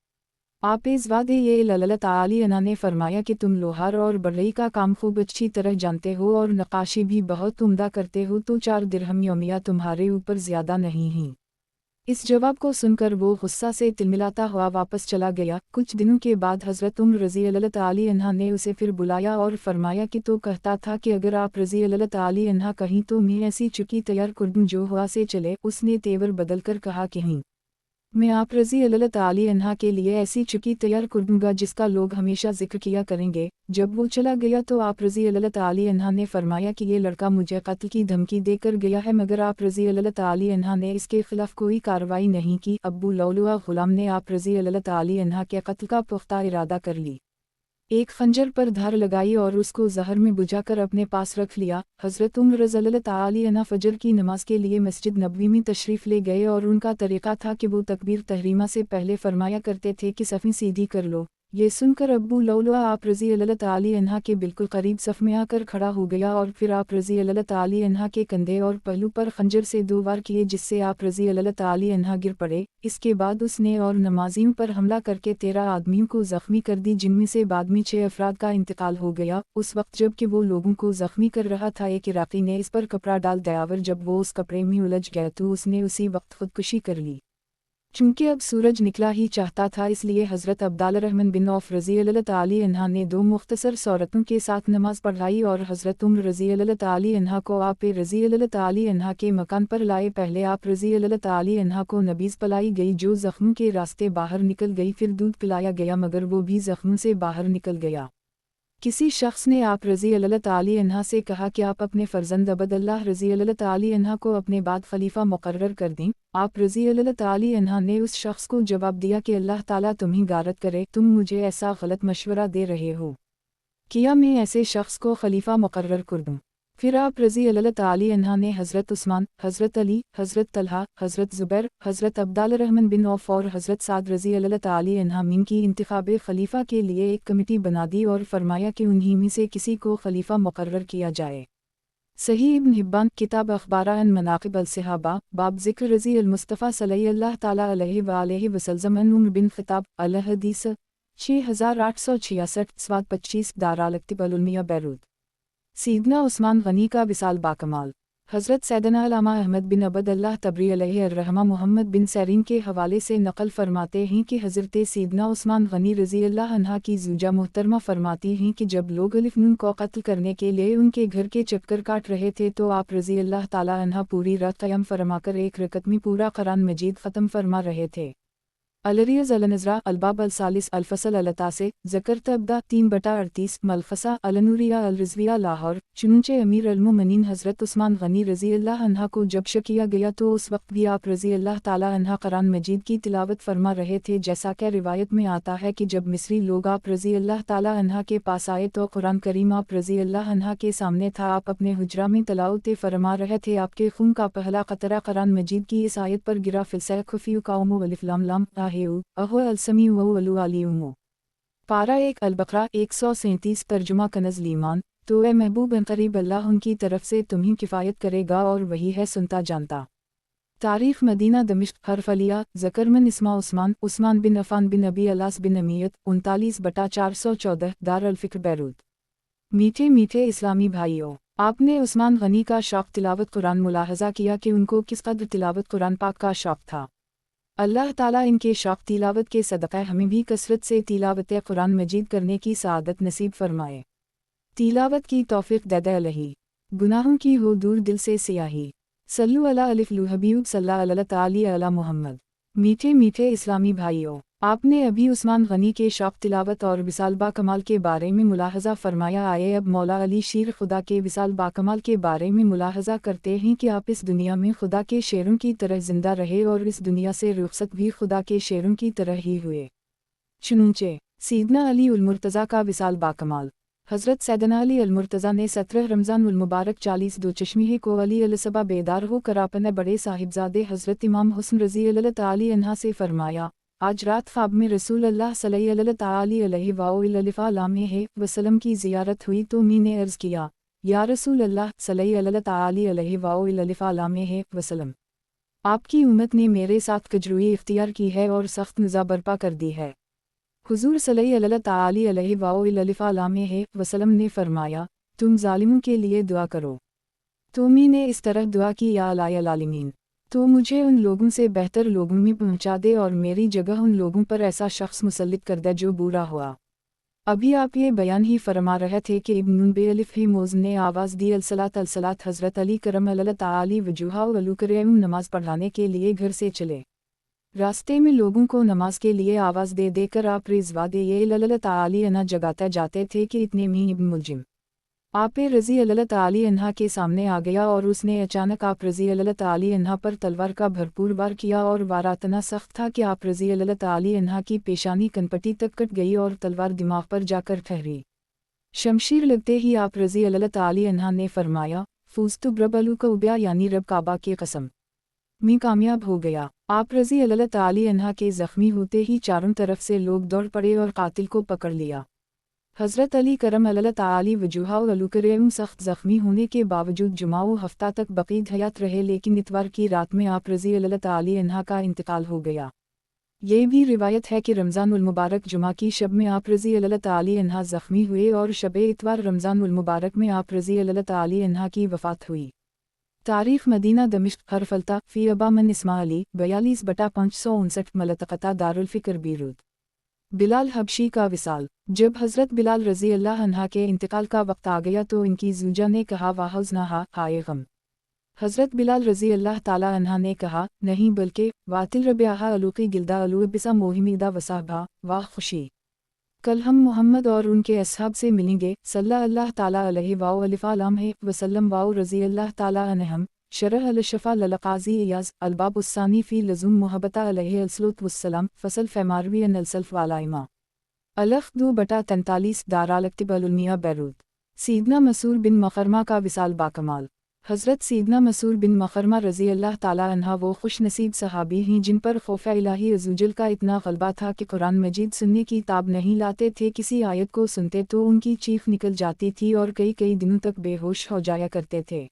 आप इस वादे ये अल्लाह ताला अन्हा ने फरमाया कि तुम लोहार और बढ़ई का काम खूब अच्छी तरह जानते हो और नक्काशी भी बहुत उम्दा करते हो, तो 4 दिरहम यौमिया तुम्हारे ऊपर ज़्यादा नहीं हैं। इस जवाब को सुनकर वो गुस्सा से तिलमिलाता हुआ वापस चला गया। कुछ दिनों के बाद हज़रत उम्र रज़ी अल्लाह ताला अन्हा ने उसे फिर बुलाया और फरमाया कि तो कहता था कि अगर आप रज़ी अल्लाह ताला अन्हा कहीं तो मैं ऐसी चुकी तैयार कर दूं जो हवा से चले। उसने तेवर बदल कर कहा कि नहीं, मैं आप रज़ी अल्लाह ताला अन्हा के लिए ऐसी चुकी तैयार कर दूंगा जिसका लोग हमेशा जिक्र किया करेंगे। जब वो चला गया तो आप रज़ी अल्लाह ताला अन्हा ने फरमाया कि ये लड़का मुझे कत्ल की धमकी देकर गया है, मगर आप रज़ी अल्लाह ताला अन्हा ने इसके खिलाफ कोई कार्रवाई नहीं की। अब्बू लौलुआ गुलाम ने आप रज़ी अल्लाह ताला अन्हा के कत्ल का पुख्ता इरादा कर ली, एक खंजर पर धार लगाई और उसको जहर में बुझाकर अपने पास रख लिया। हज़रत उम्र रज़ी अल्लाह ताला अन्हा फजर की नमाज के लिए मस्जिद नबवी में तशरीफ़ ले गए और उनका तरीक़ा था कि वो तकबीर तहरीमा से पहले फरमाया करते थे कि सफ़ी सीधी कर लो। ये सुनकर अब्बू लौलुआ आप रज़ी अल्लाह ताला अन्हा के बिल्कुल करीब सफ़ में आकर खड़ा हो गया और फिर आप रज़ी अल्लाह ताला अन्हा के कंधे और पहलू पर खंजर से 2 वार किए, जिससे आप रज़ी अल्लाह ताला अन्हा गिर पड़े। इसके बाद उसने और नमाजियों पर हमला करके 13 आदमियों को ज़ख्मी कर दी, जिनमें से बाद में 6 अफराद का इंतकाल हो गया। उस वक्त जब कि वो लोगों को ज़ख्मी कर रहा था, एक इराक़ी ने इस पर कपड़ा डाल दिया और जब वो उस कपड़े में उलझ गया तो उसने उसी वक्त खुदकुशी कर ली। चूँकि अब सूरज निकला ही चाहता था, इसलिए हज़रत अब्दुर्रहमान बिन औफ़ रज़ी अल्लाह ताला अन्हा ने 2 मुख्तसर सूरतों के साथ नमाज पढ़ाई और हज़रत उम्र रज़ी अल्लाह ताला अन्हा को आप रज़ी अल्लाह ताला अन्हा के मकान पर लाए। पहले आप रज़ी अल्लाह ताला अन्हा को नबीज़ पिलाई गई जो ज़ख्मों के रास्ते बाहर निकल गई, फिर दूध पिलाया गया मगर वो भी ज़ख्मों से बाहर निकल गया। किसी शख्स ने आप रज़ी अल्लाह ताला अन्हा से कहा कि आप अपने फ़र्जंद अब्दुल्लाह रज़ी अल्लाह ताला अन्हा को अपने बाद खलीफा मुकर्रर कर दें। आप रज़ी अल्लाह ताला अन्हा ने उस शख्स को जवाब दिया कि अल्लाह ताला तुम्हें गारत करे, तुम मुझे ऐसा गलत मशवरा दे रहे हो, किया मैं ऐसे शख्स को खलीफा मुकर्रर कर दूँ। फिर आप रज़ी अल्लाह ताला अन्हा ने हज़रत उस्मान, हज़रत अली, हज़रत तलहा, हज़रत ज़ुबैर, हज़रत अब्दुर्रहमान बिन औफ़ और हज़रत साद रज़ी अल्लाह ताला अन्हा की इंतखाब खलीफा के लिए एक कमेटी बना दी और फरमाया कि उन्हीं में से किसी को खलीफा मुकर्रर किया जाए। सही इब्न हिब्बान किताब अख़बार अन मनाक़िब अल-सहाबा बाब ज़िक्र रज़ी अल-मुस्तफ़ा सल्लल्लाहु ताला अलैहि वसल्लम अन उम्र बिन ख़िताब अल हदीस 6866 स्वाद 25 दाराल-अक्तिब अल-उलमिया बैरूत। सीदना उस्मान गनी का विसाल बाकमाल। हज़रत सैयदना अल्लामा अहमद बिन अब्दुल्लाह तबरी अलैहिर्रहमा मोहम्मद बिन सैरीन के हवाले से नक़ल फरमाते हैं कि हज़रत सीदना उस्मान गनी रज़ी अल्लाह अन्हा की ज़ूजा मोहतरमा फरमाती हैं कि जब लोग अलिफ़ नून को कत्ल करने के लिए उनके घर के चक्कर काट रहे थे तो आप रज़ी अल्लाह ताला अन्हा पूरी रात क़याम फरमाकर एक रकत में पूरा कुरान मजीद ख़त्म फरमा रहे थे। अलरियज़ अलनज़रा अलबाब अलसालिस अलफ़सल अलतासे ज़कर तब्दा 3/38 मलखसा अलनूरिया अलरिज़विया लाहौर। चुनूंचे अमीर अलमुमिनीन हज़रत उस्मान गनी रज़ी अल्लाह अन्हा को जब शक किया गया तो उस वक्त भी आप रज़ी अल्लाह ताला अन्हा कुरान मजीद की तिलावत फरमा रहे थे। जैसा कि रिवायत में आता है कि जब मिस्री लोग आप रज़ी अल्लाह ताला अन्हा के पास आए तो कुरान करीम आप रज़ी अल्लाह अन्हा के सामने था। आप अपने हुजरा में तिलावत फरमा रहे थे। आपके खून का पहला क़तरा कुरान मजीद की इस आयत पर गिरा, फ़िलसा खुफ़ी कौम अलिफ़ लाम लाम अहो अलसमी वलु अलीमो। पारा 1 अल-बक़रा 137 तर्जुमा कनज़ ईमान। तो ए महबूब करीब अल्लाह उनकी तरफ से तुम्हें किफ़ायत करेगा और वही है सुनता जानता। तारीख़ मदीना दमिश्क हर्फ अलिया ज़करमन इस्मा उस्मान उस्मान बिन अफ़ान बिन अबी अलास बिन अमीयत 39/414 दार अल-फ़िक्र बैरूत। मीठे मीठे इस्लामी भाइयों, आपने उस्मान गनी का शौक़ तिलावत कुरान मुलाहज़ा किया कि उनको किस कदर तिलावत कुरान पाक का शौक़ था। अल्लाह ताला इनके शौक़ तिलावत के सदक़े हमें भी कसरत से तिलावत कुरान मजीद करने की सआदत नसीब फरमाए। तिलावत की तौफ़ीक़ दे अलही, गुनाहों की हो दूर दिल से सियाही। सल्लु अला अलिफ़ हबीब सल्लल्लाहु ताला अला मुहम्मद। मीठे मीठे इस्लामी भाइयों, आपने अभी उस्मान गनी के शौक़ तिलावत और विसाल बाकमाल के बारे में मुलाहज़ा फरमाया। आए अब मौला अली शीर खुदा के विसाल बाकमाल के बारे में मुलाहज़ा करते हैं कि आप इस दुनिया में खुदा के शेरों की तरह ज़िंदा रहे और इस दुनिया से रुख़सत भी खुदा के शेरों की तरह ही हुए। चुनूंचे सीदना अली उल मुर्तज़ा का विसाल बाकमाल। हज़रत सैयदना अली अल मुर्तज़ा ने 17 रमज़ान उल मुबारक 40 दो चश्मी को अली अलसबा बेदार होकर अपने बड़े साहिबजादे हज़रत इमाम हुस्न रज़ी अल्लाह ताला अन्हा से फरमाया, आज रात ख्वाब में रसूल अल्लाह सल्लल्लाहु ताला अलैहि वसल्लम की ज़ियारत हुई तो मैंने अर्ज़ किया, या रसूल अल्लाह सल्लल्लाहु ताला अलैहि वसल्लम, आपकी उम्मत ने मेरे साथ कजरुई इख्तियार की है और सख्त निज़ा बर्पा कर दी है। हुज़ूर सल्लल्लाहु ताला अलैहि वसल्लम ने फरमाया, तुम ज़ालिमों के लिए दुआ करो। तो मैंने इस तरह दुआ की, या अलाल आलिमीन, तो मुझे उन लोगों से बेहतर लोगों में पहुंचा दे और मेरी जगह उन लोगों पर ऐसा शख्स मुसल्लित कर दे जो बुरा हुआ। अभी आप ये बयान ही फरमा रहे थे कि इब्न बेअलिफ ही मोज़ ने आवाज़ दी अलसलात अलसलात। हज़रत अली करम अल्लाह ताली वजूहा अलुकरम नमाज पढ़ाने के लिए घर से चले। रास्ते में लोगों को नमाज के लिए आवाज़ दे देकर आप रिजवा दे ये अल्लाह ताली अन्हा जगाते जाते थे कि इतने में इब्न मुलजिम आप रज़ी अल्लाह ताली अन्हा के सामने आ गया और उसने अचानक आप रज़ी अल्लाह ताली अन्हा पर तलवार का भरपूर वार किया और वार इतना सख्त था कि आप रज़ी अल्लाह ताली अन्हा की पेशानी कनपट्टी तक कट गई और तलवार दिमाग पर जाकर ठहरी। शमशीर लगते ही आप रज़ी अल्लाह ताली अन्हा ने फरमाया, फूज़तु बिरब अल-कअबा यानी रब काबा की कसम, मैं कामयाब हो गया। आप रज़ी अल्लाह ताली अन्हा के ज़ख्मी होते ही चारों तरफ से लोग दौड़ पड़े और कातिल को पकड़ लिया। हज़रत अली करम अल्लाह ताली वजूहा अलुकरम सख्त ज़ख्मी होने के बावजूद जुमाओ हफ्ता तक बक़ीद हयात रहे, लेकिन इतवार की रात में आप रज़ी अल्लाह ताली अन्हा का इंतकाल हो गया। ये भी रिवायत है कि रमज़ानुल मुबारक जुमा की शब में आप रज़ी अल्लाह ताली अन्हा ज़ख्मी हुए और शब इतवार रमज़ानुल मुबारक में आप रज़ी अल्लाह ताली अन्हा की वफ़ात हुई। तारीख़ मदीना दमिश्क हरफलता फ़ी अबा मन इस्माइली 42/559 मलतक़ता दारुल बीरूत। बिलाल हबशी का विसाल। जब हज़रत बिलाल रज़ी अल्लाह अन्हा के इंतकाल का वक्त आ गया तो इनकी ज़ूजा ने कहा वाहज़नाहा हाय गम। हज़रत बिलाल रज़ी अल्लाह ताला अन्हा ने कहा नहीं बल्कि वातिल रब्याहा अलूक़ी गिल्दा अलूबिसा मोहिमीदा वसाहबा वाह खुशी, कल हम मोहम्मद और उनके असहाब से मिलेंगे सल्लल्लाहु ताला अलैहि वसल्लम वाओ रज़ी अल्लाह ताला अन्हम शरह अल-शफ़ा ललक़ाज़ी इयाज़ अलबाबुस्सानी फ़ी लज़ुम मुहब्बता अलैहि अलसलूत वस्सलाम फ़सल फ़मारवी अन अलसल्फ़ वालाइमा अलफ़ 2/43 दाराल-अक्तिब अल-उलमिया बैरूत। सीदना मसूर बिन मखरमा का विसाल बाकमाल। हज़रत सीदना मसूर बिन मखरमा रज़ी अल्लाह ताला अन्हा वो खुश नसीब सहाबी हैं जिन पर खौफ़ इलाही अज़्ज़वजल का इतना ग़लबा था कि कुरान मजीद सुनने की ताब नहीं लाते थे। किसी आयत को सुनते तो उनकी चीख निकल जाती थी और कई कई दिनों तक बेहोश हो जाया करते थे।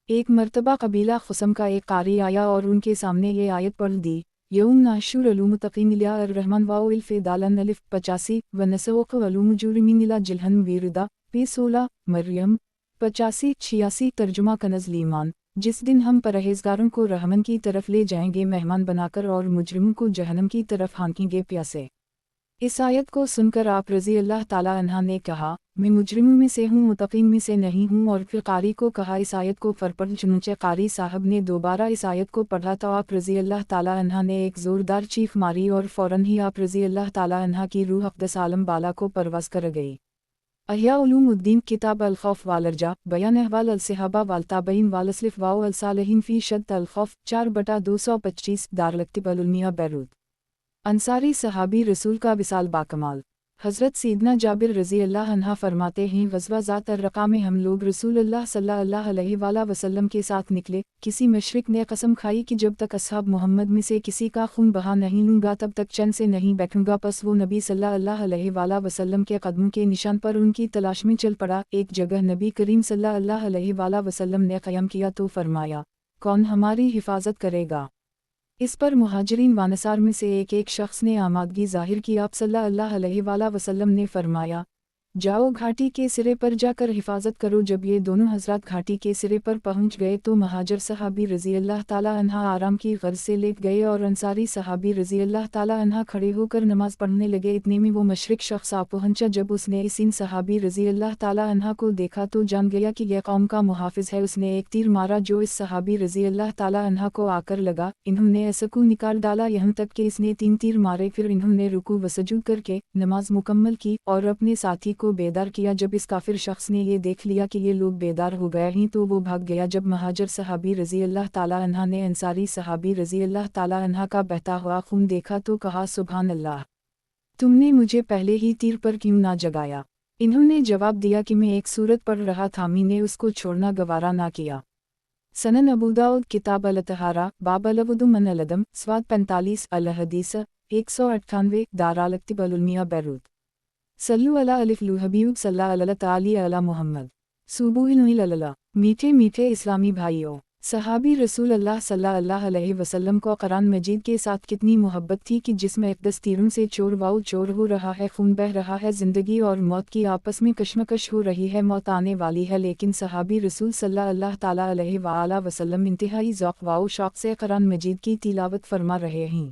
एक मर्तबा कबीला खुसम का एक कारी आया और उनके सामने ये आयत पढ़ दी, यौम नाशुर अलूमुतक़ीन इला अर्रहमान वाओ इल्फ़े दालन अलिफ 85 व नसौक़ अलूमुजुरिमीन इला जिल्हन वीरदा पे 16 मरियम 85-86 तर्जुमा कनज़ ईमान। जिस दिन हम परहेज़गारों को रहमन की तरफ ले जाएंगे मेहमान बनाकर और मुजरिमों को जहन्नम की तरफ हाँकेंगे प्यासे। इस आयत को सुनकर आप रज़ी अल्लाह ताला अन्हा ने कहा मैं मुजरिमों में से हूँ, मुतक़ीन में से नहीं हूँ। और फिर कारी को कहा इस आयत को फरपढ़। चुनंचे कारी साहब ने दोबारा इस आयत को पढ़ा तो आप रज़ी अल्लाह ताला अन्हा ने एक ज़ोरदार चीख मारी और फ़ौरन ही आप रज़ी अल्लाह ताला अन्हा की रूह अक़दस आलम बाला को परवाज़ कर गई। अहिया उलूमुद्दीन किताब अल-खौफ़ वालरजा बयान अहवाल अल-सहाबा वाल-ताबईन वाल-सलफ़ वाओ अल-सालिहीन फ़ी शद्द अल-खौफ़ 4/225 दारुल-अक्तिब अल-उलमिया बैरूत। अंसारी सहाबी रसूल का विसाल बाकमाल। हज़रत सीदना जाबिर रज़ी अल्लाह अन्हा फरमाते हैं ग़ज़वा ज़ात अर्रक़ा में हम लोग रसूलुल्लाह सल्लल्लाहु अलैहि वसल्लम के साथ निकले। किसी मुशरिक ने कसम खाई कि जब तक असहाब मोहम्मद में से किसी का खून बहा नहीं लूँगा तब तक चैन से नहीं बैठूँगा। पस वो नबी सल्लल्लाहु अलैहि वसल्लम के कदमों के निशान पर उनकी तलाश में चल पड़ा। एक जगह नबी करीम सल्लल्लाहु अलैहि वसल्लम ने क़याम किया तो फरमाया कौन हमारी हिफाजत करेगा। इस पर मुहाजिरीन वानसार में से एक शख्स ने आमादगी ज़ाहिर की। आप सल्लल्लाहु अलैहि वसल्लम ने फरमाया जाओ घाटी के सिरे पर जाकर हिफाजत करो। जब ये दोनों हज़रात घाटी के सिरे पर पहुंच गए तो महाजर सहाबी रज़ी अल्लाह ताला अन्हा आराम की गर्ज से लेट गए और अंसारी सहाबी रज़ी अल्लाह ताला अन्हा खड़े होकर नमाज़ पढ़ने लगे। इतने में वो मुशरिक शख्स आ पहुंचा। जब उसने इन सहाबी रज़ी अल्लाह ताला अन्हा को देखा तो जान गया कि यह कौम का मुहाफ़िज़ है। उसने एक तीर मारा जो इस सहाबी रज़ी अल्लाह ताला अन्हा को आकर लगा। इन्होंने असकू निकाल डाला यहाँ तक कि इसने 3 तीर मारे। फिर इन्होंने रुकू व सजूद करके नमाज मुकम्मल की और अपने साथी को बेदार किया। जब इस काफिर शख्स ने ये देख लिया कि ये लोग बेदार हो गए हैं तो वो भाग गया। जब महाजर सहाबी रज़ी अल्लाह ताला अन्हा ने अंसारी सहाबी रज़ी अल्लाह ताला अन्हा का बहता हुआ खून देखा तो कहा सुभान अल्लाह, तुमने मुझे पहले ही तीर पर क्यों ना जगाया। इन्होंने जवाब दिया कि मैं एक सूरत पढ़ रहा था, मैंने उसको छोड़ना गवारा ना किया। सनन अबू दाऊद किताब अल-तहारा बाब अल-वुदू मन अल-अदम स्वाद 45 अल-हदीस 198 दाराल-अक्तिब अल-उलमिया बैरूत। सल्लु अला अलिफ़ हबीब सल्लल्लाहु अलैहि अला मुहम्मद। सुबुह मीठे मीठे इस्लामी भाइयों, صحابی رسول اللہ صلی اللہ علیہ وسلم کو قرآن مجید کے ساتھ کتنی محبت تھی کہ جسم اقدس تیروں سے چور واؤ چور ہو رہا ہے، خون بہہ رہا ہے، زندگی اور موت کی آپس میں کشمکش ہو رہی ہے، موت آنے والی ہے، لیکن صحابی رسول صلی اللہ تعالی علیہ وآلہ وسلم انتہائی ذوق و شوق سے قرآن مجید کی تلاوت فرما رہے ہیں۔